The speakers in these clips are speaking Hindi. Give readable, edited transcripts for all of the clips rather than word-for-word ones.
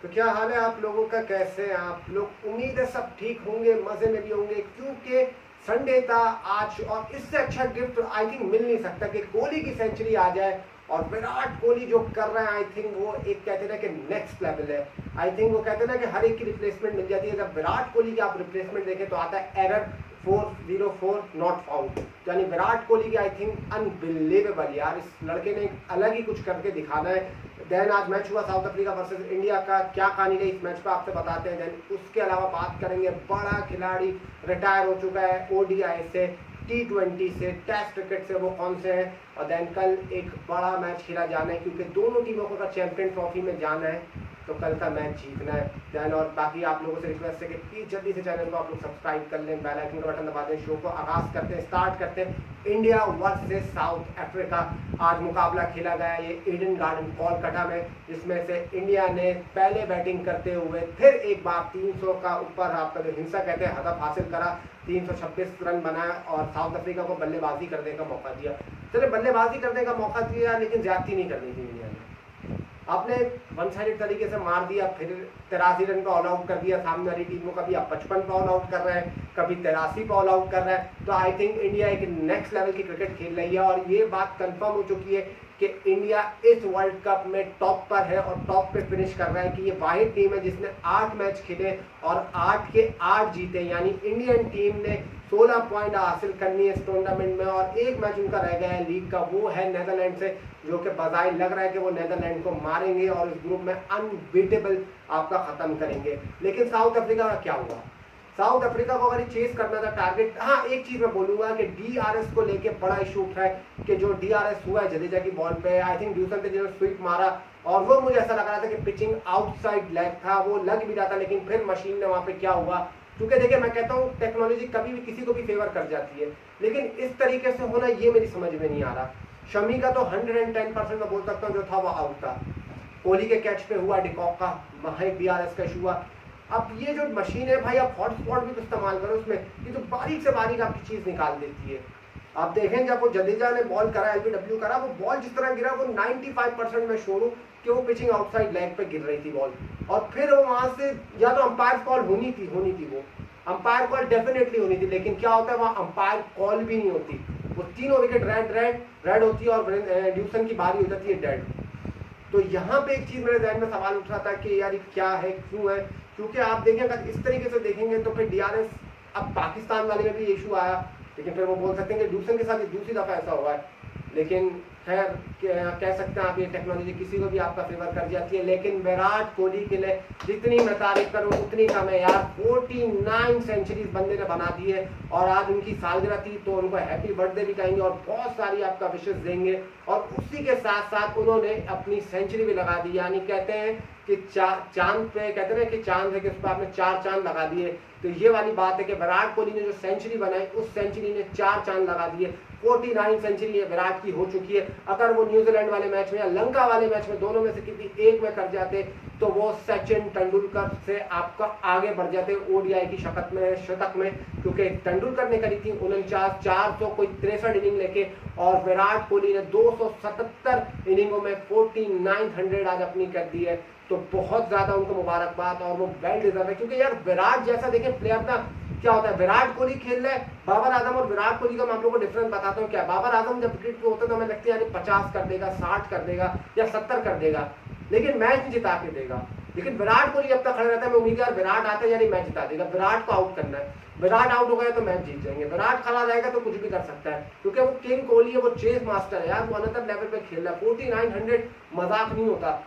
तो क्या हाल है आप लोगों का, कैसे हैं आप लोग? उम्मीद है सब ठीक होंगे, मजे में भी होंगे, क्योंकि संडे था आज और इससे अच्छा गिफ्ट आई थिंक मिल नहीं सकता कि कोहली की सेंचुरी आ जाए। और विराट कोहली जो कर रहे हैं आई थिंक वो एक कहते हैं ना कि नेक्स्ट लेवल है। आई थिंक वो कहते हैं ना कि हर एक की रिप्लेसमेंट मिल जाती है। जब विराट कोहली की आप रिप्लेसमेंट देखें तो आता है एरर 404 नॉट फाउंड, यानी विराट कोहली की आई थिंक अनबिलीवेबल यार, इस लड़के ने अलग ही कुछ करके दिखाना है। देन आज मैच हुआ साउथ अफ्रीका वर्सेस इंडिया का, क्या कहानी रही इस मैच पे आपसे बताते हैं। देन उसके अलावा बात करेंगे बड़ा खिलाड़ी रिटायर हो चुका है ओडीआई से, T20 से, टेस्ट क्रिकेट से, वो कौन से हैं। और देन कल एक बड़ा मैच खेला जाना है क्योंकि दोनों टीमों को अगर चैंपियन ट्रॉफी में जाना है तो कल का मैच जीतना है। देन और बाकी आप लोगों से रिक्वेस्ट है कि प्लीज जल्दी से चैनल को आप लोग सब्सक्राइब कर लें, बेल आइकन का बटन दबा दें। शो को आगाज करते हैं, स्टार्ट करते हैं। इंडिया वर्सेस साउथ अफ्रीका आज मुकाबला खेला गया ये ईडन गार्डन कोलकाता में, जिसमें से इंडिया ने पहले बैटिंग करते हुए फिर एक बार 300 का ऊपर आपका जो हिंसा कहते हैं हदफ हासिल करा, 326 रन बनाया और साउथ अफ्रीका को बल्लेबाजी करने का मौका दिया। चलिए बल्लेबाजी करने का मौका दिया लेकिन ज्यादती नहीं करनी थी इंडिया ने। आपने वन साइडेड तरीके से मार दिया, फिर 83 रन पे ऑल आउट कर दिया सामने वाली टीम को, कभी आप 55 पे ऑल आउट कर रहे हैं, कभी 83 पे ऑल आउट कर रहे हैं। तो आई थिंक इंडिया एक नेक्स्ट लेवल की क्रिकेट खेल रही है और ये बात कंफर्म हो चुकी है कि इंडिया इस वर्ल्ड कप में टॉप पर है और टॉप पे फिनिश कर रहा है कि ये वाहिद टीम है जिसने 8 मैच खेले और 8 के 8 जीते, यानी इंडियन टीम ने 16 पॉइंट हासिल करनी है इस टूर्नामेंट में। और एक मैच उनका रह गया है लीग का, वो है नेदरलैंड से, जो कि बजाय लग रहा है कि वो नेदरलैंड को मारेंगे और इस ग्रुप में अनबीटेबल आपका खत्म करेंगे। लेकिन साउथ अफ्रीका का क्या हुआ? साउथ अफ्रीका को अगर चेस करना था टारगेट, हाँ एक चीज मैं बोलूंगा कि डीआरएस को लेके बड़ा इशू उठा है कि जो डीआरएस हुआ है जडेजा की बॉल पे, आई थिंक ड्यूसन पे जिन्होंने स्वीप मारा और वो मुझे ऐसा लग रहा था कि पिचिंग आउटसाइड लेग था, वो लग भी रहा था, लेकिन फिर मशीन ने वहां पे क्या हुआ, क्योंकि देखिए मैं कहता हूँ टेक्नोलॉजी कभी भी किसी को भी फेवर कर जाती है, लेकिन इस तरीके से होना ये मेरी समझ में नहीं आ रहा। शमी का तो 110% मैं बोल सकता हूँ जो था वो आउट था, कोहली के कैच पे हुआ, डिकॉक का महज डीआरएस का इशू हुआ। अब ये जो मशीन है भाई, आप हॉटस्पॉट भी तो इस्तेमाल करो उसमें, ये तो बारीक से बारीक आपकी चीज निकाल देती है। आप देखें जब वो जडेजा ने बॉल करा, एलबीडब्ल्यू करा, वो बॉल जिस तरह गिरा वो 95% में श्योर हूं कि वो पिचिंग आउटसाइड लेग पे गिर रही थी बॉल। और फिर वो वहां से या तो अंपायर कॉल होनी थी वो अंपायर कॉल डेफिनेटली होनी थी, लेकिन क्या होता है वहां अंपायर कॉल भी नहीं होती, वो तीनों विकेट रेड होती है और ड्यूसन की बारी हो जाती है डेड। तो यहाँ पे एक चीज मेरे ध्यान में सवाल उठ रहा था कि यार क्या है, क्यों है, क्योंकि आप देखें अगर इस तरीके से देखेंगे तो फिर डीआरएस, अब पाकिस्तान वाले में भी इशू आया, लेकिन फिर वो बोल सकते हैं कि ड्यूसन के साथ दूसरी दफा ऐसा हुआ है। लेकिन खैर कह सकते हैं आप ये टेक्नोलॉजी किसी को भी आपका फेवर कर जाती है, लेकिन विराट कोहली के लिए जितनी मैं तारीफ करूँ उतनी कम है यार। 49 सेंचुरीज बंदे ने बना दी है और आज उनकी सालगिरह थी तो उनको हैप्पी बर्थडे भी कहेंगे और बहुत सारी आपका विशेष देंगे। और उसी के साथ साथ उन्होंने अपनी सेंचुरी भी लगा दी, यानी कहते हैं कि चांद पे कहते हैं कि चांद है कि उस पर आपने 4 चांद लगा दिए। तो ये वाली बात है कि विराट कोहली ने जो सेंचुरी बनाई उस सेंचुरी ने 4 चांद लगा दिए। 49 सेंचुरी विराट की हो चुकी है। अगर वो न्यूजीलैंड वाले मैच में या लंका वाले मैच में दोनों में से किसी एक में कर जाते तो वो सचिन तेंदुलकर से आपका आगे बढ़ जाते ओडीआई की शतक में, क्योंकि तेंदुलकर ने करी थी 463 इनिंग लेके और विराट कोहली ने 277 इनिंगों में 4900 आज अपनी कर दी है। तो बहुत ज्यादा उनको मुबारकबाद और वो वेल डिजर्व है, क्योंकि यार विराट जैसा देखें प्लेयर ना, क्या होता है विराट कोहली खेल रहे हैं, बाबर आजम और विराट कोहली का मैं आप लोगों को डिफरेंस बताता हूँ क्या। बाबर आजम जब विकेट पे होता है तो हमें लगता है यानी 50 कर देगा, 60 कर देगा या 70 कर देगा, लेकिन मैच नहीं जिता के देगा। लेकिन विराट कोहली अब तक खड़ा रहता है, मैं उम्मीद यार विराट आता है यानी मैच जिता देगा, विराट को आउट करना है, विराट आउट हो गया तो मैच जीत जाएंगे, विराट खड़ा रहेगा तो कुछ भी कर सकता है, क्योंकि वो किंग कोहली है, वो चेस मास्टर है यार, वो अनदर लेवल पे खेल रहा है। 4900 मजाक नहीं होता।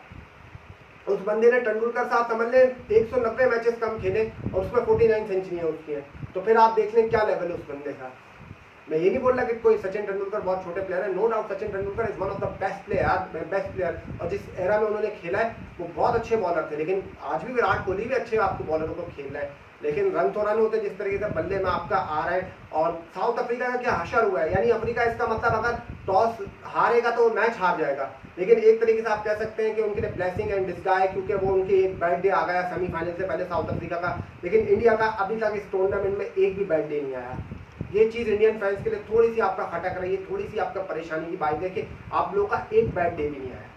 उस बंदे ने तेंदुलकर साहब समझ ले 190 मैचेस कम खेले और उसमें 49 सेंचुरियां उसकी हैं, तो फिर आप देख लें क्या लेवल है उस बंदे का। मैं ये नहीं बोल रहा कि कोई सचिन तेंदुलकर बहुत छोटे प्लेयर है, no doubt Sachin Tendulkar is one of the best player और जिस एरा में उन्होंने खेला है वो बहुत अच्छे बॉलर थे, लेकिन आज भी विराट कोहली भी अच्छे आपको बॉलरों को खेल रहा है, लेकिन रन थोड़ा नहीं होते जिस तरीके से बल्ले में आपका आ रहा है। और साउथ अफ्रीका का क्या हशर हुआ है, यानी अफ्रीका इसका मतलब अगर टॉस हारेगा तो मैच हार जाएगा, लेकिन एक तरीके से आप कह सकते हैं कि उनके लिए ब्लेसिंग एंड डिस्गाइज, क्योंकि वो उनके एक बैड डे आ गया सेमीफाइनल से पहले साउथ अफ्रीका का, लेकिन इंडिया का अभी तक इस टूर्नामेंट में एक भी बैड डे नहीं आया। ये चीज इंडियन फैंस के लिए थोड़ी सी आपका खटक रही है, थोड़ी सी आपका परेशानी की बात है कि आप लोगों का एक बैड डे भी नहीं आया।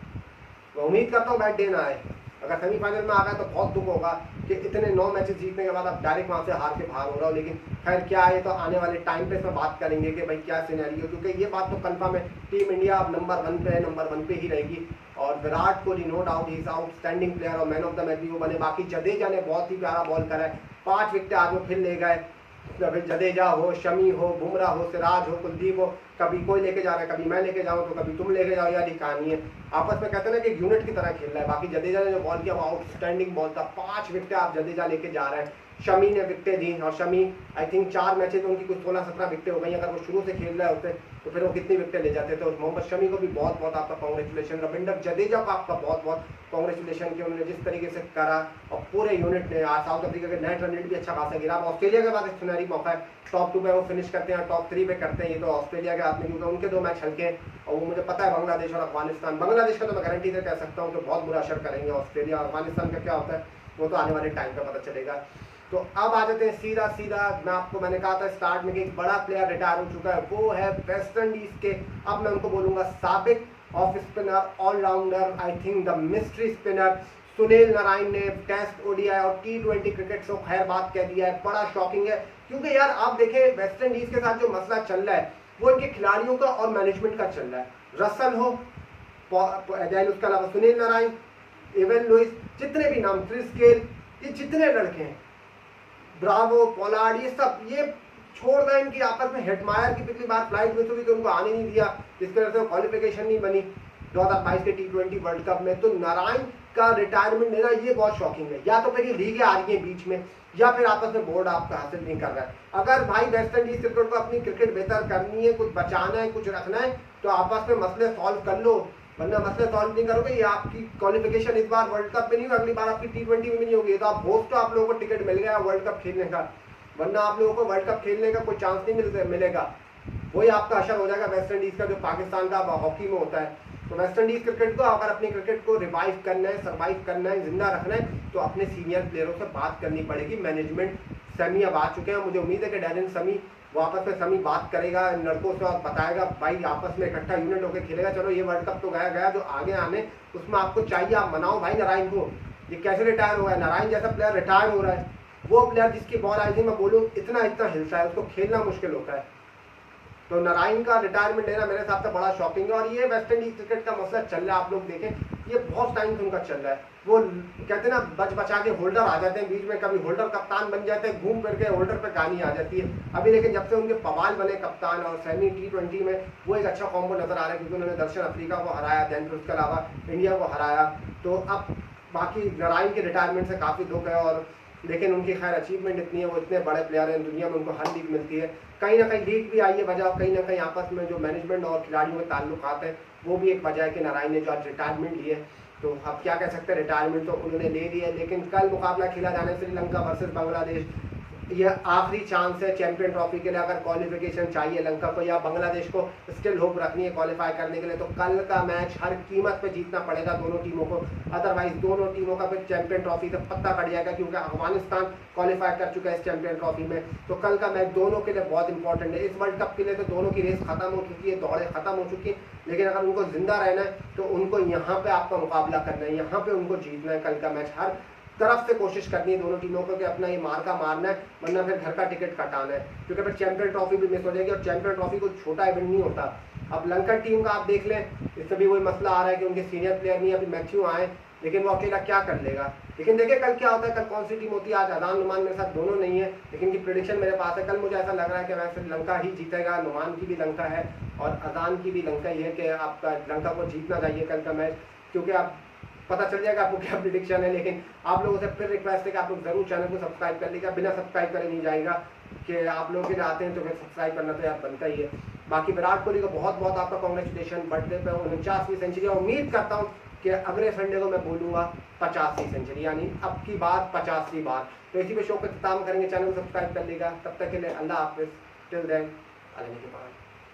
मैं उम्मीद करता हूँ बैड डे ना आए, अगर सेमीफाइनल में आ गए तो बहुत दुख होगा कि इतने 9 मैचेस जीतने के बाद आप डायरेक्ट वहाँ से हार के बाहर हो रहा हो। लेकिन खैर क्या है, तो आने वाले टाइम पे इसमें बात करेंगे कि भाई क्या सिनेरियो, क्योंकि ये बात तो कंफर्म है, टीम इंडिया अब नंबर 1 पे है, नंबर 1 पे ही रहेगी। और Virat Kohli no doubt is outstanding player और मैन ऑफ द मैच भी वो बने। बाकी जडेजा ने बहुत ही प्यारा बॉल करा है, 5 विकेट आज वो फिर ले गए। फिर जडेजा हो, शमी हो, बुमराह हो, सिराज हो, कुलदीप हो, कभी कोई लेके जा रहा है, कभी मैं लेके जाऊँ तो कभी तुम लेके जाओ, यार कहानी है। आपस में कहते हैं ना कि यूनिट की तरह खेल रहा है। बाकी जडेजा ने जो बॉल किया वो आउटस्टैंडिंग बॉल था, 5 विकेट आप जडेजा लेके जा रहे हैं। शमी ने विकेटें दी और शमी आई थिंक 4 मैचेज में उनकी कुछ 16-17 विकेटें हो गई। अगर वो शुरू से खेल रहे होते तो फिर वो कितनी विकेटें ले जाते थे। और मोहम्मद शमी को भी बहुत बहुत आपका कॉन्ग्रेचुलेशन। रविंदर जडेजा को आपका बहुत बहुत कॉन्ग्रेचुलेशन कि उन्होंने जिस तरीके से करा और पूरे यूनिट ने। आज साउथ अफ्रीका के नेट रन रेट भी अच्छा खासा गिरा। ऑस्ट्रेलिया के बाद एक सुनहरी मौका है, टॉप 2 पे वो फिनिश करते हैं, टॉप 3 पे करते हैं। ये तो ऑस्ट्रेलिया के हाथ में, क्योंकि उनके 2 मैच हल्के हैं और वो मुझे पता है बांग्लादेश और अफगानिस्तान, बांग्लादेश का तो मैं गारंटी से कह सकता हूँ कि बहुत बुरा असर करेंगे। ऑस्ट्रेलिया और अफगानिस्तान का क्या होता है वो तो आने वाले टाइम पे पता चलेगा। तो अब आ जाते हैं सीधा मैंने कहा था स्टार्ट में कि एक बड़ा प्लेयर रिटायर हो चुका है, वो है वेस्ट इंडीज के, अब मैं उनको बोलूंगा साबिक off spinner, allrounder, I think the mystery spinner Sunil Narine ने टेस्ट, ओडीआई और T20 क्रिकेट से खैर बात कह दिया है। बड़ा शॉकिंग है, क्योंकि यार आप देखें वेस्ट इंडीज के साथ जो मसला चल रहा है वो इनके खिलाड़ियों का और मैनेजमेंट का चल रहा है। रसल हो, उसके अलावा सुनील नारायण, इवन लुइस, जितने भी नाम, क्रिस गेल, ये जितने लड़के हैं, ब्रावो, पोलार्ड, ये सब ये छोड़ रहे हैं। इनकी आपस में हेटमायर की पिछली बार फ्लाइट मिस हुई कि उनको आने नहीं दिया, जिसकी वजह से क्वालिफिकेशन नहीं बनी 2022 के T20 वर्ल्ड कप में। तो नारायण का रिटायरमेंट लेना ये बहुत शॉकिंग है। या तो फिर ये लीगें आ रही है बीच में, या फिर आपस में बोर्ड आपका हासिल नहीं कर रहा है। अगर भाई वेस्ट इंडीज क्रिकेट को अपनी क्रिकेट बेहतर करनी है, कुछ बचाना है, कुछ रखना है, तो आपस में मसले सॉल्व कर लो, वरना मसले सॉल्व नहीं करोगे। ये आपकी क्वालिफिकेशन इस बार वर्ल्ड कप में नहीं होगी, अगली बार आपकी T20 में नहीं होगी। तो आप होस्ट, तो आप लोगों को टिकट मिल गया वर्ल्ड कप खेलने का, वरना आप लोगों को वर्ल्ड कप खेलने का कोई चांस नहीं मिलेगा। वही आपका असर हो जाएगा वेस्ट इंडीज का, जो पाकिस्तान का हॉकी में होता है। तो वेस्ट इंडीज क्रिकेट को अगर अपनी क्रिकेट को रिवाइव करना है, सर्वाइव करना है, जिंदा रखना है, तो अपने सीनियर प्लेयरों से बात करनी पड़ेगी। मैनेजमेंट समी अब आ चुके हैं, मुझे उम्मीद है कि डैरेन समी वो आपस में समी बात करेगा इन लड़कों से और बताएगा भाई आपस में इकट्ठा यूनिट होकर खेलेगा। चलो ये वर्ल्ड कप तो गया, जो आगे आने उसमें आपको चाहिए, आप मनाओ भाई नारायण को। ये कैसे रिटायर हो गया, नारायण जैसा प्लेयर रिटायर हो रहा है, वो प्लेयर जिसकी बॉल आई थी मैं बोलूँ इतना हिलता है, उसको खेलना मुश्किल होता है। तो नारायण का रिटायरमेंट लेना मेरे हिसाब से बड़ा शॉकिंग है। और ये वेस्ट इंडीज क्रिकेट का मसला चल रहा है, आप लोग देखें, ये बहुत टाइम से उनका चल रहा है। वो कहते हैं ना बचा के होल्डर आ जाते हैं बीच में, कभी होल्डर कप्तान बन जाते हैं, घूम फिर के होल्डर पे कहानी आ जाती है। अभी लेकिन जब से उनके पवाल बने कप्तान और सैनी T20 में, वो एक अच्छा कॉम्बो नजर आ रहा है, क्योंकि उन्होंने दक्षिण अफ्रीका को हराया, दैन फिर उसके अलावा इंडिया को हराया। तो अब बाकी नारायण के रिटायरमेंट से काफ़ी दुख है, और लेकिन उनकी खैर अचीवमेंट इतनी है, वो इतने बड़े प्लेयर हैं, दुनिया में उनको हर लीग मिलती है। कहीं ना कहीं लीग भी आई है वजह, कहीं ना कहीं आपस में जो मैनेजमेंट और खिलाड़ियों में ताल्लुकात है वो भी एक वजह है कि नारायण ने जो आज रिटायरमेंट ली है। तो अब क्या कह सकते हैं, रिटायरमेंट तो उन्होंने ले ली है। लेकिन कल मुकाबला खेला जाना है श्रीलंका वर्सेस बांग्लादेश, ये आखिरी चांस है चैंपियन ट्रॉफी के लिए। अगर क्वालिफिकेशन चाहिए लंका को या बांग्लादेश को स्टिल होप रखनी है क्वालिफाई करने के लिए, तो कल का मैच हर कीमत पे जीतना पड़ेगा दोनों टीमों को, अदरवाइज दोनों टीमों का फिर चैंपियन ट्रॉफी से पत्ता कट जाएगा, क्योंकि अफगानिस्तान क्वालिफाई कर चुका है इस चैंपियन ट्रॉफी में। तो कल का मैच दोनों के लिए बहुत इंपॉर्टेंट है। इस वर्ल्ड कप के लिए तो दोनों की रेस खत्म हो चुकी है, दौड़े खत्म हो चुकी है, लेकिन अगर उनको जिंदा रहना है तो उनको यहाँ पे आपका मुकाबला करना है, यहाँ पे उनको जीतना है। कल का मैच हर तरफ से कोशिश करनी है दोनों टीमों को कि अपना ये मार्का मारना है, वरना फिर घर का टिकट कटाना है, क्योंकि फिर चैंपियन ट्रॉफी भी मिस हो जाएगी। और चैंपियन ट्रॉफी को छोटा इवेंट नहीं होता। अब लंका टीम का आप देख लें, इससे भी वही मसला आ रहा है कि उनके सीनियर प्लेयर नहीं, अभी मैथ्यू आए, लेकिन वो अकेला क्या कर लेगा। लेकिन देखिए कल क्या होता है, कल कौन सी टीम होती है। आज अजान नुमान मेरे साथ दोनों नहीं है, लेकिन की प्रेडिक्शन मेरे पास है। कल मुझे ऐसा लग रहा है कि वैसे लंका ही जीतेगा, नुमान की भी लंका है और अजान की भी लंका ही है कि आपका लंका को जीतना चाहिए कल का मैच, क्योंकि आप पता चल जाएगा आपको क्या प्रेडिक्शन है। लेकिन आप लोगों से फिर रिक्वेस्ट है कि आप लोग जरूर चैनल को सब्सक्राइब कर लीजिएगा, बिना सब्सक्राइब करे नहीं जाएगा कि आप लोग भी आते हैं तो फिर सब्सक्राइब करना तो यार बनता ही है। बाकी विराट कोहली को बहुत बहुत आपका कॉन्ग्रेचुलेशन बर्थडे पे 49वीं सेंचुरी। उम्मीद करता हूँ कि अगले संडे को मैं बोलूँगा 50वीं सेंचुरी, यानी अब की बात 50वीं बार। तो इसी पे शो का इख्तिताम करेंगे, चैनल को सब्सक्राइब कर लीजिएगा। तब तक के लिए अल्लाह हाफिज़, टिल देन अल्लाह के बाद।